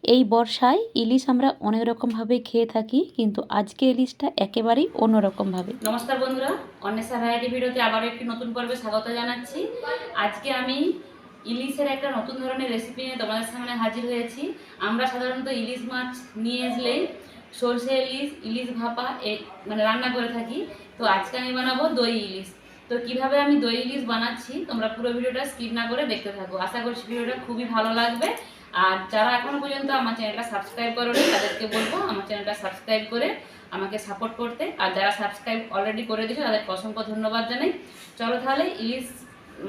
এই বর্ষায় ইলিশ আমরা অনেক রকমভাবে খেয়ে থাকি, কিন্তু আজকে ইলিশটা একেবারেই অন্যরকমভাবে। নমস্কার বন্ধুরা, অন্বেষা ভ্যারাইটি ভিডিওতে আবারও একটি নতুন পর্বে স্বাগত জানাচ্ছি। আজকে আমি ইলিশের একটা নতুন ধরনের রেসিপি নিয়ে তোমাদের সামনে হাজির হয়েছি। আমরা সাধারণত ইলিশ মাছ নিয়ে আসলেই সরষে ইলিশ, ইলিশ ভাপা মানে রান্না করে থাকি। তো আজকে আমি বানাবো দই ইলিশ। তো কিভাবে আমি দই ইলিশ বানাচ্ছি তোমরা পুরো ভিডিওটা স্কিপ না করে দেখতে থাকো। আশা করছি ভিডিওটা খুবই ভালো লাগবে। আর যারা এখনো পর্যন্ত আমার চ্যানেলটা সাবস্ক্রাইব করোনি তাদেরকে বলবো আমার চ্যানেলটা সাবস্ক্রাইব করে আমাকে সাপোর্ট করতে। আর যারা সাবস্ক্রাইব অলরেডি করে দিয়েছো তাদেরকে অসংখ্য ধন্যবাদ জানাই। চলো তাহলে ইলিশ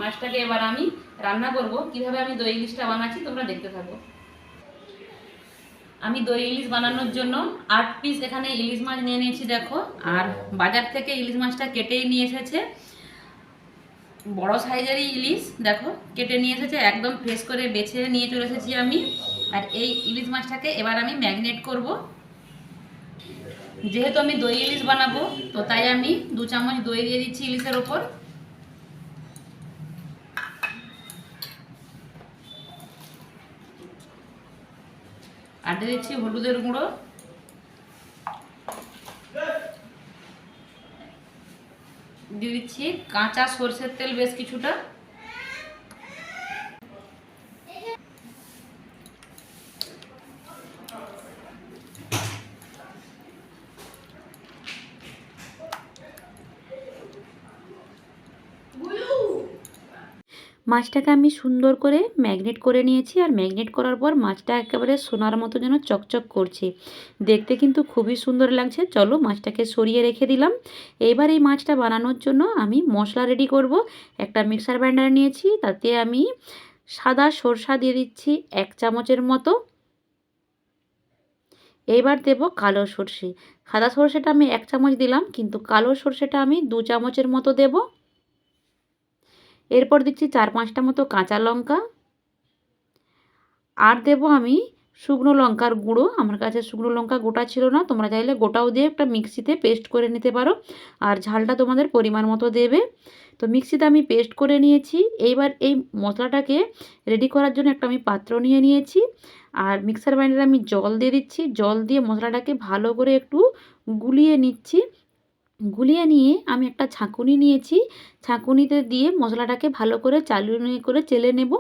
মাছটাকে এবার আমি রান্না করব। কিভাবে আমি দই ইলিশটা বানাচ্ছি তোমরা দেখতে থাকো। আমি দই ইলিশ বানানোর জন্য 8 পিস এখানে ইলিশ মাছ নিয়ে নিয়েছি দেখো। আর বাজার থেকে ইলিশ মাছটা কেটেই নিয়ে এসেছে, বড় সাইজেরই ইলিশ দেখো কেটে নিয়ে এসেছে, একদম ফ্রেশ করে বেছে নিয়ে চলে এসেছি আমি। আর এই ইলিশ মাছটাকে এবার আমি ম্যারিনেট করব। যেহেতু আমি দই ইলিশ বানাবো তো তাই আমি 2 চামচ দই দিয়ে দিচ্ছি ইলিশের ওপর। আর দিয়ে দিচ্ছি হলুদের গুঁড়ো, দিয়ে দিচ্ছি কাঁচা সরষের তেল বেশ কিছুটা, মাছটাকে আমি সুন্দর করে ম্যাগনেট করে নিয়েছি। আর ম্যাগনেট করার পর মাছটা একেবারে সোনার মতো যেন চকচক করছে, দেখতে কিন্তু খুবই সুন্দর লাগছে। চলো মাছটাকে সরিয়ে রেখে দিলাম। এবার এই মাছটা বানানোর জন্য আমি মশলা রেডি করব। একটা মিক্সার গ্রাইন্ডার নিয়েছি, তাতে আমি সাদা সরষা দিয়ে দিচ্ছি 1 চামচের মতো। এবার দেব কালো সরষে। সাদা সরষেটা আমি 1 চামচ দিলাম, কিন্তু কালো সরষেটা আমি 2 চামচের মতো দেব। এরপর দিচ্ছি 4-5টা মতো কাঁচা লঙ্কা। আর দেব আমি শুকনো লঙ্কার গুঁড়ো। আমার কাছে শুকনো লঙ্কা গোটা ছিল না, তোমরা চাইলে গোটাও দিয়ে একটা মিক্সিতে পেস্ট করে নিতে পারো। আর ঝালটা তোমাদের পরিমাণ মতো দেবে। তো মিক্সিতে আমি পেস্ট করে নিয়েছি। এইবার এই মশলাটাকে রেডি করার জন্য একটা আমি পাত্র নিয়ে নিয়েছি। আর মিক্সার গ্রাইন্ডারে আমি জল দিয়ে দিচ্ছি। জল দিয়ে মশলাটাকে ভালো করে একটু গুলিয়ে নিচ্ছি। গুলিয়ে নিয়ে আমি একটা ছাঁকুনি নিয়েছি। ছাঁকুনিতে দিয়ে মশলাটাকে ভালো করে চালুনি করে চেলে নেব।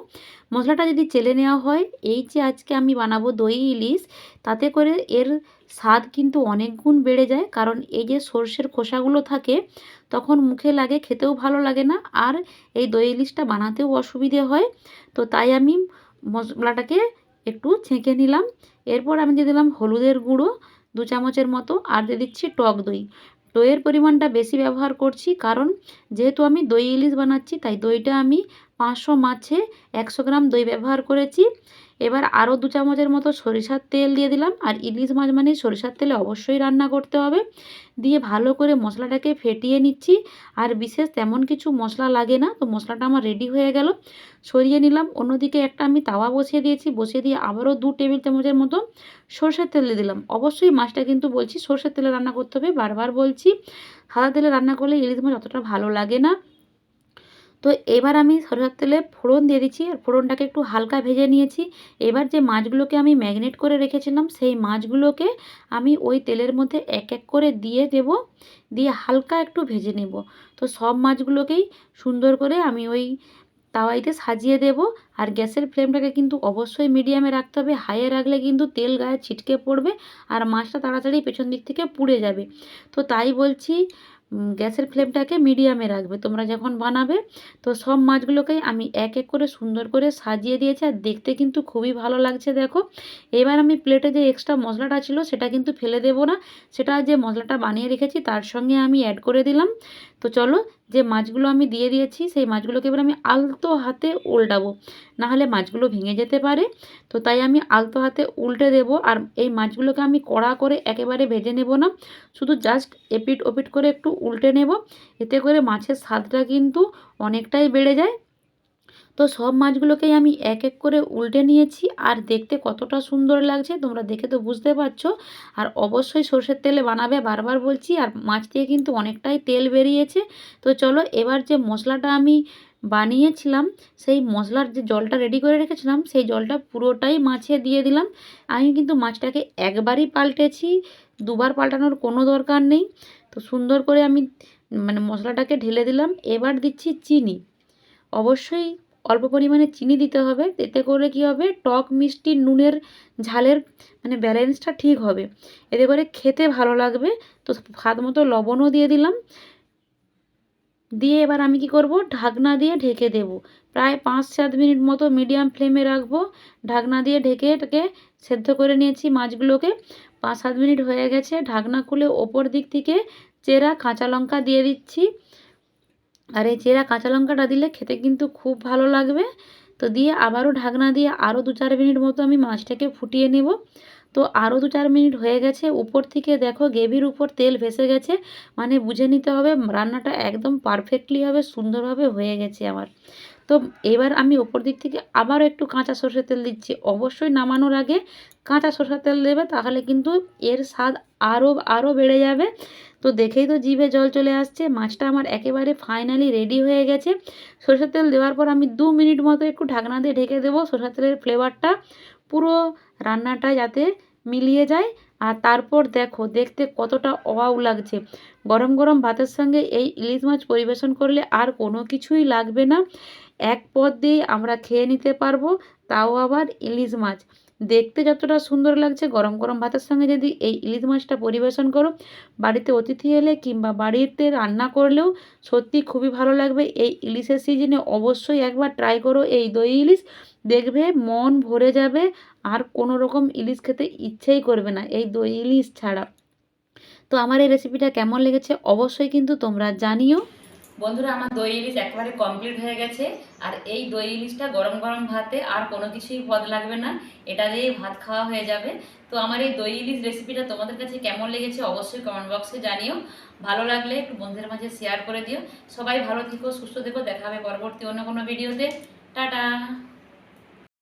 মশলাটা যদি চেলে নেওয়া হয়, এই যে আজকে আমি বানাবো দই ইলিশ, তাতে করে এর স্বাদ কিন্তু অনেক গুণ বেড়ে যায়। কারণ এই যে সর্ষের খোসাগুলো থাকে তখন মুখে লাগে, খেতেও ভালো লাগে না, আর এই দই ইলিশটা বানাতেও অসুবিধে হয়। তো তাই আমি মশলাটাকে একটু ছেঁকে নিলাম। এরপর আমি দিয়ে দিলাম হলুদের গুঁড়ো 2 চামচের মতো। আর দিয়ে দিচ্ছি টক দই। দইয়ের পরিমাণটা বেশি ব্যবহার করছি, কারণ যেহেতু আমি দই ইলিশ বানাচ্ছি তাই দইটা আমি 500 মাছে 100 গ্রাম দই ব্যবহার করেছি। এবার আরও 2 চামচের মতো সরিষার তেল দিয়ে দিলাম। আর ইলিশ মাছ মানে সরিষার তেলে অবশ্যই রান্না করতে হবে। দিয়ে ভালো করে মশলাটাকে ফেটিয়ে নিচ্ছি। আর বিশেষ তেমন কিছু মশলা লাগে না। তো মশলাটা আমার রেডি হয়ে গেল, সরিয়ে নিলাম। অন্যদিকে একটা আমি তাওয়া বসিয়ে দিয়েছি, বসিয়ে দিয়ে আবারও 2 টেবিল চামচের মতো সরষের তেল দিয়ে দিলাম। অবশ্যই মাছটা কিন্তু বলছি সরষের তেলে রান্না করতে হবে, বারবার বলছি। সাদা তেলে রান্না করলে ইলিশ মাছ অতটা ভালো লাগে না। তো এবার আমি সরষের তেলে ফোড়ন দিয়ে দিচ্ছি। আর ফোড়নটাকে একটু হালকা ভেজে নিয়েছি। এবার যে মাছগুলোকে আমি ম্যারিনেট করে রেখেছিলাম সেই মাছগুলোকে আমি ওই তেলের মধ্যে এক এক করে দিয়ে দেব, দিয়ে হালকা একটু ভেজে নেব। তো সব মাছগুলোকেই সুন্দর করে আমি ওই তাওয়াইতে সাজিয়ে দেব। আর গ্যাসের ফ্লেমটাকে কিন্তু অবশ্যই মিডিয়ামে রাখতে হবে। হাইয়ে রাখলে কিন্তু তেল গায়ে ছিটকে পড়বে আর মাছটা তাড়াতাড়ি পেছন দিক থেকে পুড়ে যাবে। তো তাই বলছি গ্যাসের ফ্লেমটাকে মিডিয়ামে রাখবে তোমরা যখন বানাবে। তো সব মাছগুলোকেই আমি এক এক করে সুন্দর করে সাজিয়ে দিয়েছি। আর দেখতে কিন্তু খুবই ভালো লাগছে দেখো। এবার আমি প্লেটে যে এক্সট্রা মশলাটা ছিল সেটা কিন্তু ফেলে দেব না, সেটা যে মশলাটা বানিয়ে রেখেছি তার সঙ্গে আমি অ্যাড করে দিলাম। তো চলো, যে মাছগুলো আমি দিয়ে দিয়েছি সেই মাছগুলোকে এবার আমি আলতো হাতে উল্টাবো, নাহলে মাছগুলো ভেঙে যেতে পারে। তো তাই আমি আলতো হাতে উল্টে দেব। আর এই মাছগুলোকে আমি কড়া করে একেবারে ভেজে নেব না, শুধু জাস্ট এপিট ওপিট করে একটু উল্টে নেব। এতে করে মাছের স্বাদটা কিন্তু অনেকটাই বেড়ে যায়। তো সব মাছগুলোকেই আমি এক এক করে উল্টে নিয়েছি। আর দেখতে কতটা সুন্দর লাগছে তোমরা দেখে তো বুঝতে পারছো। আর অবশ্যই সরষের তেলে বানাবে, বারবার বলছি। আর মাছ দিয়ে কিন্তু অনেকটাই তেল বেরিয়েছে। তো চলো, এবার যে মশলাটা আমি বানিয়েছিলাম সেই মশলার যে জলটা রেডি করে রেখেছিলাম সেই জলটা পুরোটাই মাছে দিয়ে দিলাম। আমি কিন্তু মাছটাকে একবারই পাল্টেছি, দুবার পাল্টানোর কোনো দরকার নেই। তো সুন্দর করে আমি মানে মশলাটাকে ঢেলে দিলাম। এবার দিচ্ছি চিনি। অবশ্যই অল্প পরিমাণে চিনি দিতে হবে, এতে করে কী হবে টক মিষ্টি নুনের ঝালের মানে ব্যালেন্সটা ঠিক হবে, এতে করে খেতে ভালো লাগবে। তো স্বাদ মতো লবণও দিয়ে দিলাম। দিয়ে এবার আমি কি করব, ঢাকনা দিয়ে ঢেকে দেব। প্রায় 5-7 মিনিট মতো মিডিয়াম ফ্লেমে রাখবো। ঢাকনা দিয়ে ঢেকে এটাকে সেদ্ধ করে নিয়েছি মাছগুলোকে। 5-7 মিনিট হয়ে গেছে। ঢাকনা খুলে ওপর দিক থেকে চেরা কাঁচা লঙ্কা দিয়ে দিচ্ছি। আর এই চেরা কাঁচা লঙ্কাটা দিলে খেতে কিন্তু খুব ভালো লাগবে। তো দিয়ে আবারও ঢাকনা দিয়ে আরও 2-4 মিনিট মতো আমি মাছটাকে ফুটিয়ে নেব। তো আরও 2-4 মিনিট হয়ে গেছে। উপর থেকে দেখো গ্রেভির উপর তেল ভেসে গেছে, মানে বুঝে নিতে হবে রান্নাটা একদম পারফেক্টলি হবে, সুন্দরভাবে হয়ে গেছে আমার। তো এবার আমি ওপর দিক থেকে আবারও একটু কাঁচা সরষের তেল দিচ্ছি। অবশ্যই নামানোর আগে কাঁচা সরষের তেল দেবে, তাহলে কিন্তু এর স্বাদ আরও বেড়ে যাবে। তো দেখেই তো জিভে জল চলে আসছে। মাছটা আমার একেবারে ফাইনালি রেডি হয়ে গেছে। সরষের তেল দেওয়ার পর আমি 2 মিনিট মতো একটু ঢাকনা দিয়ে ঢেকে দেবো, সরষের তেলের ফ্লেভারটা পুরো রান্নাটায় যাতে মিলিয়ে যায়। আর তারপর দেখো দেখতে কতটা ওয়াও লাগছে। গরম গরম ভাতের সঙ্গে এই ইলিশ মাছ পরিবেশন করলে আর কোনো কিছুই লাগবে না। এক পদ দিয়েই আমরা খেয়ে নিতে পারবো, তাও আবার ইলিশ মাছ। দেখতে যতটা সুন্দর লাগছে, গরম গরম ভাতের সঙ্গে যদি এই ইলিশ মাছটা পরিবেশন করো, বাড়িতে অতিথি এলে কিংবা বাড়িতে রান্না করলেও সত্যি খুবই ভালো লাগবে। এই ইলিশের সিজনে অবশ্যই একবার ট্রাই করো এই দই ইলিশ, দেখবে মন ভরে যাবে। আর কোনো রকম ইলিশ খেতে ইচ্ছেই করবে না এই দই ইলিশ ছাড়া। তো আমার এই রেসিপিটা কেমন লেগেছে অবশ্যই কিন্তু তোমরা জানিও। বন্ধুরা, আমার দই ইলিশ একেবারে কমপ্লিট হয়ে গেছে। আর এই দই ইলিশটা গরম গরম ভাতে আর কোনো কিছুই পদ লাগবে না, এটা দিয়েই ভাত খাওয়া হয়ে যাবে। তো আমার এই দই ইলিশ রেসিপিটা তোমাদের কাছে কেমন লেগেছে অবশ্যই কমেন্ট বক্সে জানিও। ভালো লাগলে একটু বন্ধুদের মাঝে শেয়ার করে দিও। সবাই ভালো থেকো, সুস্থ থেকো। দেখা হবে পরবর্তী অন্য কোনো ভিডিওতে। টাটা।